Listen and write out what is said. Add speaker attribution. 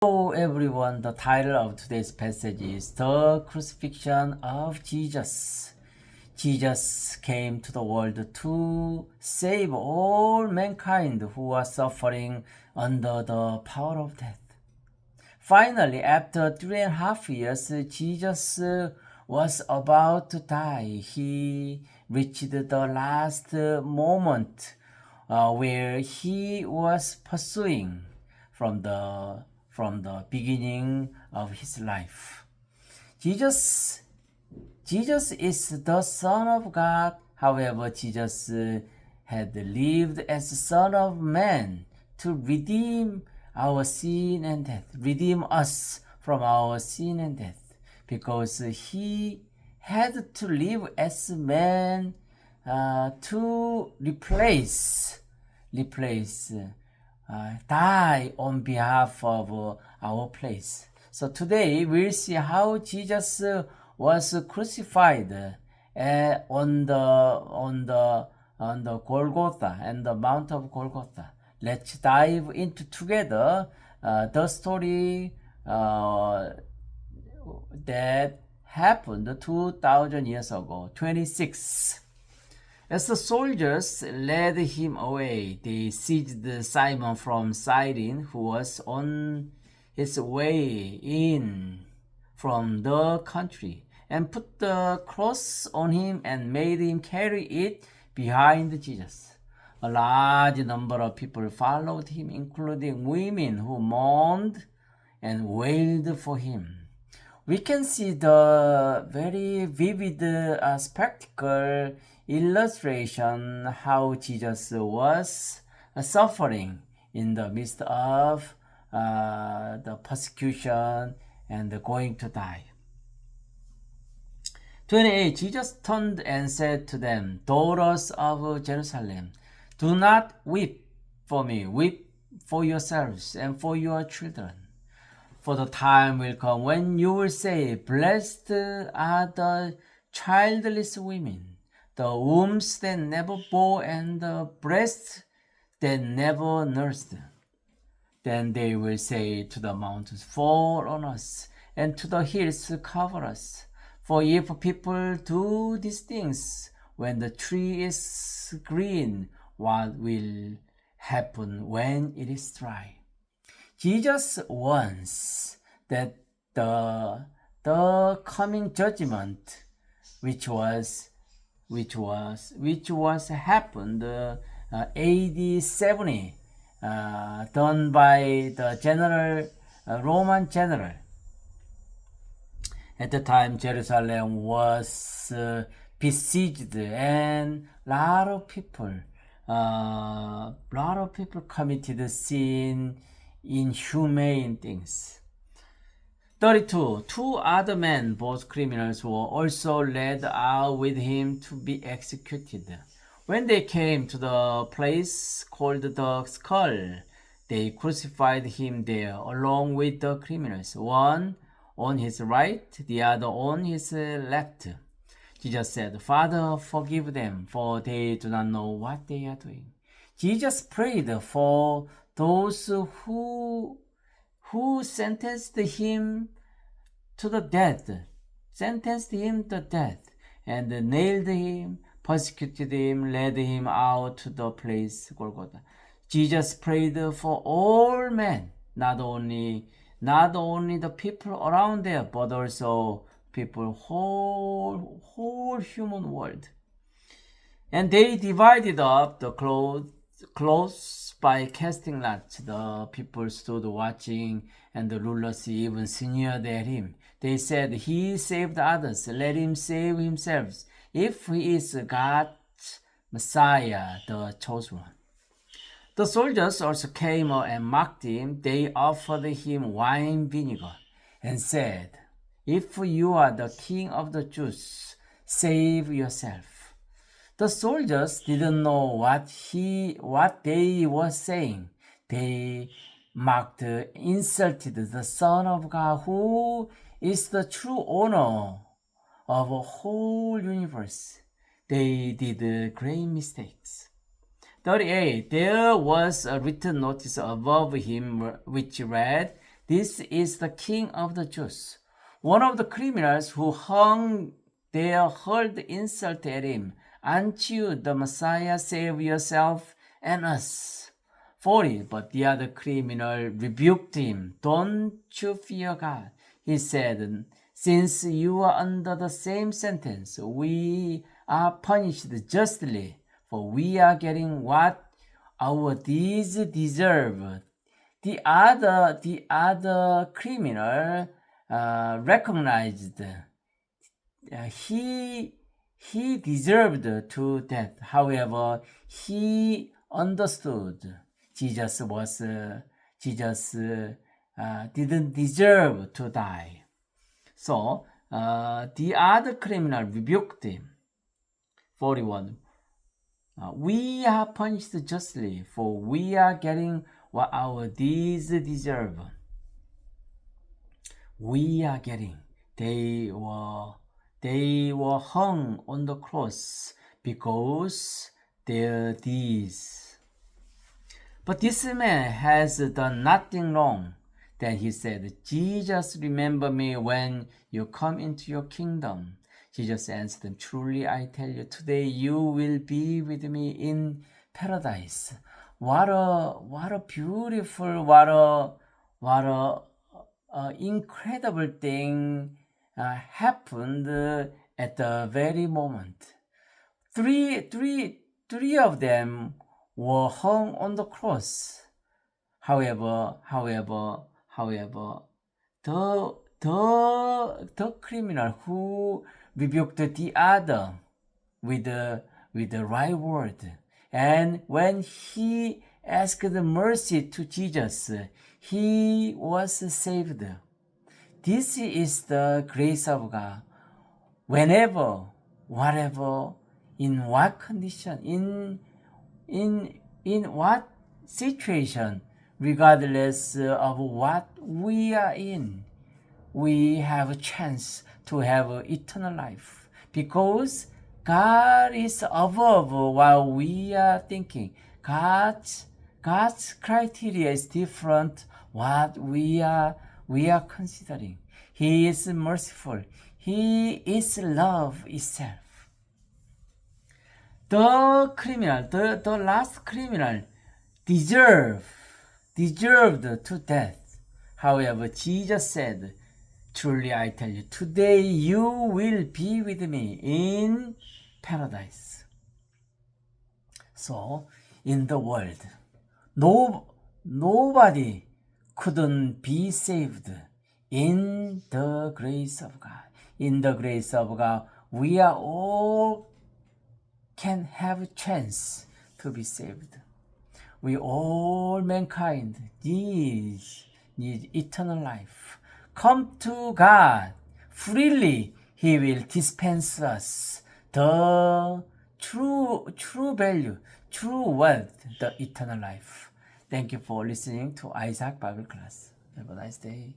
Speaker 1: Hello everyone, the title of today's passage is The Crucifixion of Jesus. Jesus came to the world to save all mankind who are suffering under the power of death. Finally, after 3.5 years, Jesus was about to die. He reached the last moment where he was pursuing from the beginning of his life. Jesus is the Son of God. However, Jesus had lived as the Son of Man to redeem our sin and death, redeem us from our sin and death, because he had to live as man to die on behalf of our place. So today we'll see how Jesus was crucified on the Golgotha and the Mount of Golgotha. Let's dive into together the story that happened 2,000 years ago, 26. As the soldiers led him away, they seized Simon from Cyrene, who was on his way in from the country, and put the cross on him and made him carry it behind Jesus. A large number of people followed him, including women who mourned and wailed for him. We can see the very vivid spectacle illustration how Jesus was suffering in the midst of the persecution and going to die. 28. Jesus turned and said to them, "Daughters of Jerusalem, do not weep for me, weep for yourselves and for your children. For the time will come when you will say, Blessed are the childless women, the wombs that never bore and the breasts that never nursed. Then they will say to the mountains, Fall on us, and to the hills, cover us. For if people do these things when the tree is green, what will happen when it is dry?" Jesus warns that the coming judgment, which was happened AD 70, done by the Roman general. At the time, Jerusalem was besieged, and a lot of people committed sin, inhumane things. 32. Two other men, both criminals, were also led out with him to be executed. When they came to the place called the Skull, they crucified him there along with the criminals, one on his right, the other on his left. Jesus said, "Father, forgive them, for they do not know what they are doing." Jesus prayed for those who sentenced him to death, and nailed him, persecuted him, led him out to the place Golgotha. Jesus prayed for all men, not only the people around there, but also people whole human world. And they divided up the clothes by casting lots. The people stood watching, and the rulers even sneered at him. They said, "He saved others, let him save himself, if he is God's Messiah, the chosen one." The soldiers also came and mocked him. They offered him wine vinegar and said, "If you are the king of the Jews, save yourself." The soldiers didn't know what they were saying. They mocked, insulted the Son of God, who is the true owner of a whole universe. They did great mistakes. 38. There was a written notice above him which read, This is the King of the Jews. One of the criminals who hung there hurled insult at him. Aren't you the Messiah? Save yourself and us. 40. But the other criminal rebuked him. Don't you fear God, he said. Since you are under the same sentence, we are punished justly, for we are getting what our deeds deserve. The other criminal recognized he deserved to death. However, he understood Jesus didn't deserve to die. So the other criminal rebuked him. 41. We are punished justly, for we are getting what our deeds deserve. We are getting. They were hung on the cross because their deeds. But this man has done nothing wrong. Then he said, Jesus, remember me when you come into your kingdom. Jesus answered him, truly I tell you, today you will be with me in paradise. What a beautiful, what a incredible thing happened at the very moment. Three of them were hung on the cross. However, the criminal who rebuked the other with the right word, and when he asked mercy to Jesus, he was saved. This is the grace of God. Whenever, whatever, in what condition, in what situation, regardless of what we are in, we have a chance to have eternal life, because God is above what we are thinking. God's criteria is different what we are considering. He is merciful. He is love itself. The criminal, the last criminal, deserved to death. However, Jesus said, truly I tell you, today you will be with me in paradise. So, in the world, nobody couldn't be saved in the grace of God. In the grace of God, we are all can have a chance to be saved. We all mankind need eternal life. Come to God freely. He will dispense us the true value, true wealth, the eternal life. Thank you for listening to Isaac Bible Class. Have a nice day.